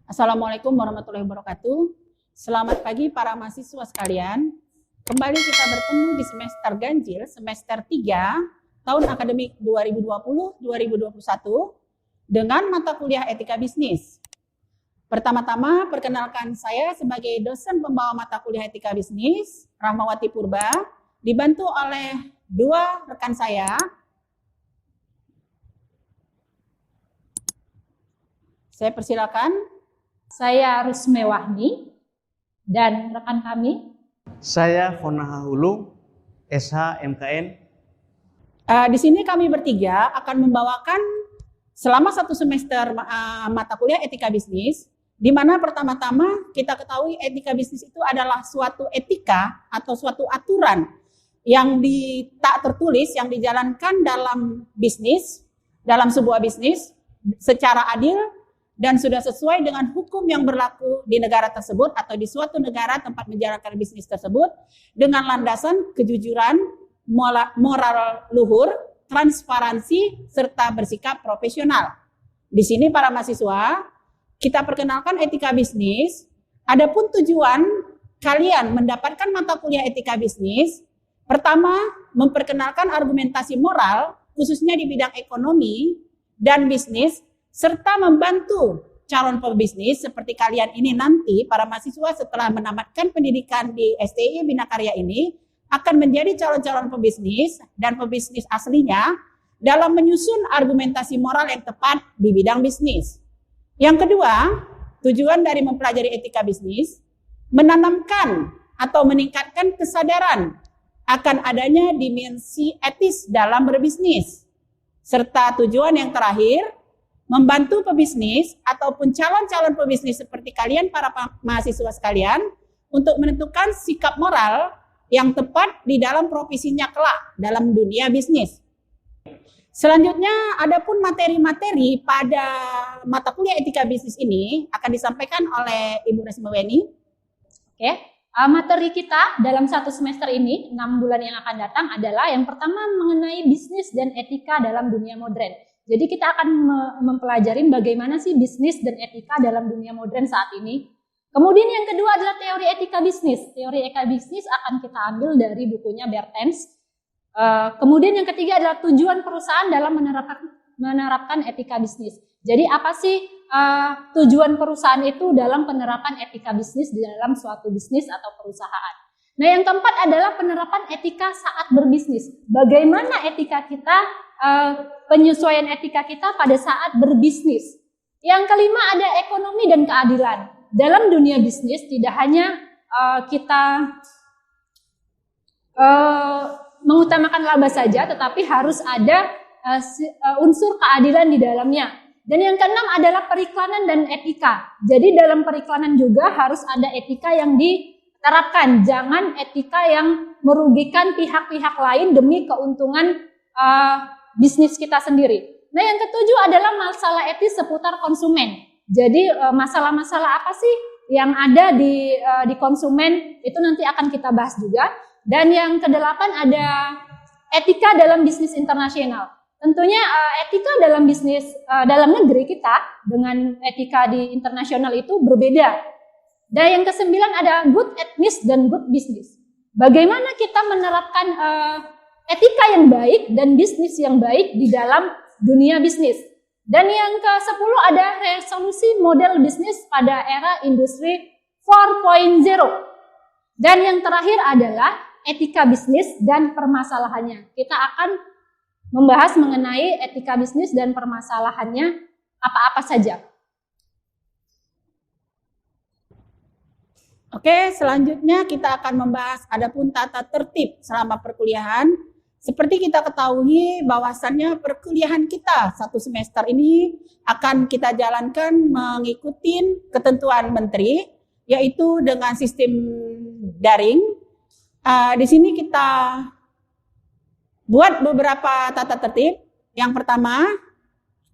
Assalamualaikum warahmatullahi wabarakatuh. Selamat pagi para mahasiswa sekalian. Kembali kita bertemu di semester ganjil, semester 3, tahun akademik 2020-2021 dengan mata kuliah etika bisnis. Pertama-tama, perkenalkan saya sebagai dosen pembawa mata kuliah etika bisnis, Rahmawati Purba, dibantu oleh dua rekan saya. Saya persilakan. Saya Rusme Wahdi dan rekan kami. Saya Fonaha Hulu, SH MKN. Di sini kami bertiga akan membawakan selama satu semester mata kuliah etika bisnis, di mana pertama-tama kita ketahui etika bisnis itu adalah suatu etika atau suatu aturan yang tak tertulis, yang dijalankan dalam bisnis, dalam sebuah bisnis secara adil dan sudah sesuai dengan hukum yang berlaku di negara tersebut atau di suatu negara tempat menjalankan bisnis tersebut dengan landasan kejujuran, moral luhur, transparansi, serta bersikap profesional. Di sini para mahasiswa, kita perkenalkan etika bisnis. Adapun tujuan kalian mendapatkan mata kuliah etika bisnis, pertama, memperkenalkan argumentasi moral, khususnya di bidang ekonomi dan bisnis, serta membantu calon pebisnis seperti kalian ini nanti, para mahasiswa setelah menamatkan pendidikan di STI Bina Karya ini, akan menjadi calon-calon pebisnis dan pebisnis aslinya dalam menyusun argumentasi moral yang tepat di bidang bisnis. Yang kedua, tujuan dari mempelajari etika bisnis, menanamkan atau meningkatkan kesadaran akan adanya dimensi etis dalam berbisnis. Serta tujuan yang terakhir, membantu pebisnis ataupun calon-calon pebisnis seperti kalian para mahasiswa sekalian untuk menentukan sikap moral yang tepat di dalam profesinya kelak dalam dunia bisnis. Selanjutnya, adapun materi-materi pada mata kuliah etika bisnis ini akan disampaikan oleh Ibu Resmaweni. Oke, materi kita dalam satu semester ini, 6 bulan yang akan datang adalah yang pertama mengenai bisnis dan etika dalam dunia modern. Jadi kita akan mempelajari bagaimana sih bisnis dan etika dalam dunia modern saat ini. Kemudian yang kedua adalah teori etika bisnis. Teori etika bisnis akan kita ambil dari bukunya Bertens. Kemudian yang ketiga adalah tujuan perusahaan dalam menerapkan etika bisnis. Jadi apa sih tujuan perusahaan itu dalam penerapan etika bisnis di dalam suatu bisnis atau perusahaan. Nah yang keempat adalah penerapan etika saat berbisnis. Bagaimana etika kita, penyesuaian etika kita pada saat berbisnis. Yang kelima ada ekonomi dan keadilan. Dalam dunia bisnis tidak hanya kita mengutamakan laba saja, tetapi harus ada unsur keadilan di dalamnya. Dan yang keenam adalah periklanan dan etika. Jadi dalam periklanan juga harus ada etika yang diterapkan. Jangan etika yang merugikan pihak-pihak lain demi keuntungan bisnis kita sendiri. Nah yang ketujuh adalah masalah etis seputar konsumen. Jadi masalah-masalah apa sih yang ada di konsumen itu nanti akan kita bahas juga. Dan yang kedelapan ada etika dalam bisnis internasional. Tentunya etika dalam bisnis dalam negeri kita dengan etika di internasional itu berbeda. Dan yang kesembilan ada good etnis dan good business. Bagaimana kita menerapkan etika yang baik dan bisnis yang baik di dalam dunia bisnis. Dan yang ke-10 ada resolusi model bisnis pada era industri 4.0. Dan yang terakhir adalah etika bisnis dan permasalahannya. Kita akan membahas mengenai etika bisnis dan permasalahannya apa-apa saja. Oke, selanjutnya kita akan membahas adapun tata tertib selama perkuliahan. Seperti kita ketahui bahwasannya perkuliahan kita satu semester ini akan kita jalankan mengikuti ketentuan menteri, yaitu dengan sistem daring. Di sini kita buat beberapa tata tertib. Yang pertama,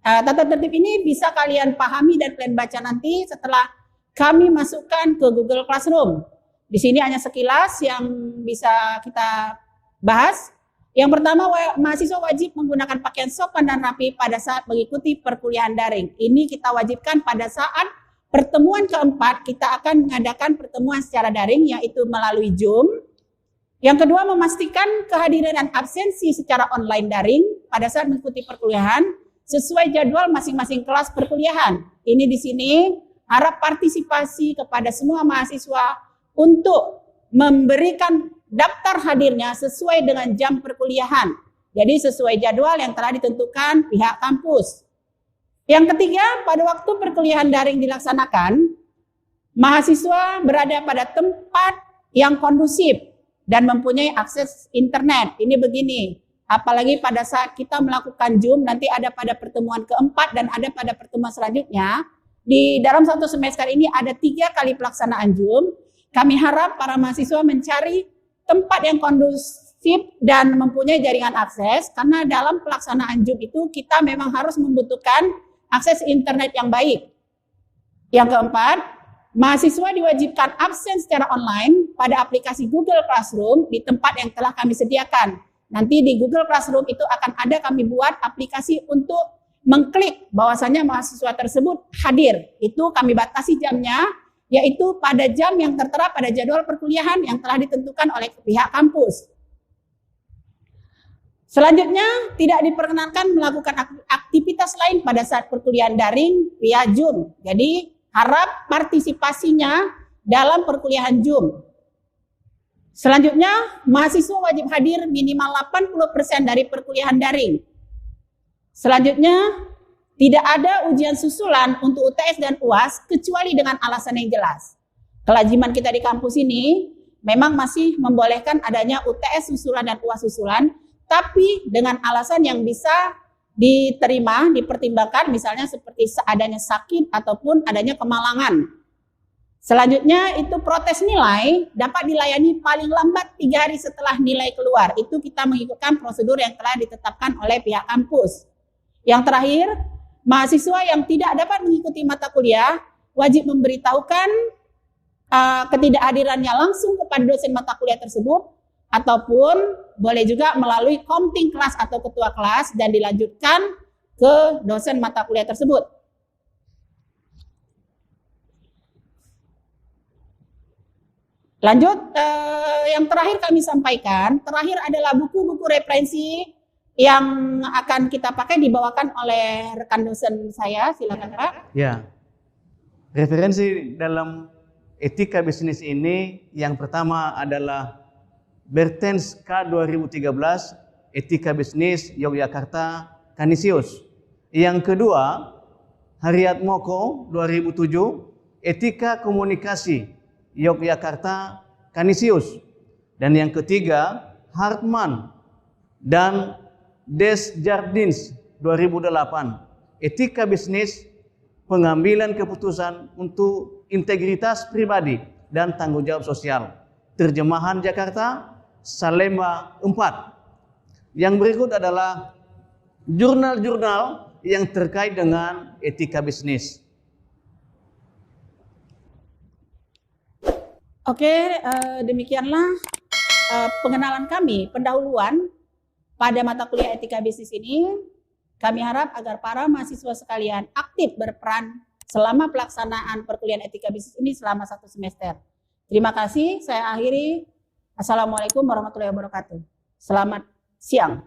tata tertib ini bisa kalian pahami dan kalian baca nanti setelah kami masukkan ke Google Classroom. Di sini hanya sekilas yang bisa kita bahas. Yang pertama, mahasiswa wajib menggunakan pakaian sopan dan rapi pada saat mengikuti perkuliahan daring. Ini kita wajibkan pada saat pertemuan keempat kita akan mengadakan pertemuan secara daring yaitu melalui Zoom. Yang kedua, memastikan kehadiran dan absensi secara online daring pada saat mengikuti perkuliahan sesuai jadwal masing-masing kelas perkuliahan. Ini di sini harap partisipasi kepada semua mahasiswa untuk memberikan daftar hadirnya sesuai dengan jam perkuliahan. Jadi sesuai jadwal yang telah ditentukan pihak kampus. Yang ketiga, pada waktu perkuliahan daring dilaksanakan, mahasiswa berada pada tempat yang kondusif dan mempunyai akses internet. Ini begini, apalagi pada saat kita melakukan Zoom, nanti ada pada pertemuan keempat dan ada pada pertemuan selanjutnya. Di dalam satu semester ini ada 3 kali pelaksanaan Zoom. Kami harap para mahasiswa mencari tempat yang kondusif dan mempunyai jaringan akses, karena dalam pelaksanaan Zoom itu kita memang harus membutuhkan akses internet yang baik. Yang keempat, mahasiswa diwajibkan absen secara online pada aplikasi Google Classroom di tempat yang telah kami sediakan. Nanti di Google Classroom itu akan ada kami buat aplikasi untuk mengklik bahwasanya mahasiswa tersebut hadir. Itu kami batasi jamnya, yaitu pada jam yang tertera pada jadwal perkuliahan yang telah ditentukan oleh pihak kampus. Selanjutnya, tidak diperkenankan melakukan aktivitas lain pada saat perkuliahan daring via Zoom. Jadi, harap partisipasinya dalam perkuliahan Zoom. Selanjutnya, mahasiswa wajib hadir minimal 80% dari perkuliahan daring. Selanjutnya, tidak ada ujian susulan untuk UTS dan UAS kecuali dengan alasan yang jelas. Kelaziman kita di kampus ini memang masih membolehkan adanya UTS susulan dan UAS susulan, tapi dengan alasan yang bisa diterima, dipertimbangkan, misalnya seperti adanya sakit ataupun adanya kemalangan. Selanjutnya itu protes nilai dapat dilayani paling lambat 3 hari setelah nilai keluar. Itu kita mengikutkan prosedur yang telah ditetapkan oleh pihak kampus. Yang terakhir, mahasiswa yang tidak dapat mengikuti mata kuliah wajib memberitahukan ketidakhadirannya langsung kepada dosen mata kuliah tersebut, ataupun boleh juga melalui komting kelas atau ketua kelas dan dilanjutkan ke dosen mata kuliah tersebut. Lanjut, yang terakhir kami sampaikan, terakhir adalah buku-buku referensi yang akan kita pakai dibawakan oleh rekan dosen saya. Silakan Pak. Ya, referensi dalam etika bisnis ini yang pertama adalah Bertens K 2013 Etika Bisnis Yogyakarta Kanisius. Yang kedua, Haryat Moko 2007 Etika Komunikasi Yogyakarta Kanisius. Dan yang ketiga, Hartman dan Desjardins 2008 Etika Bisnis Pengambilan Keputusan untuk Integritas Pribadi dan Tanggung Jawab Sosial. Terjemahan Jakarta Salemba 4. Yang berikut adalah jurnal-jurnal yang terkait dengan etika bisnis. Oke, demikianlah pengenalan kami, pendahuluan pada mata kuliah etika bisnis ini. Kami harap agar para mahasiswa sekalian aktif berperan selama pelaksanaan perkuliahan etika bisnis ini selama 1 semester. Terima kasih, saya akhiri. Assalamualaikum warahmatullahi wabarakatuh. Selamat siang.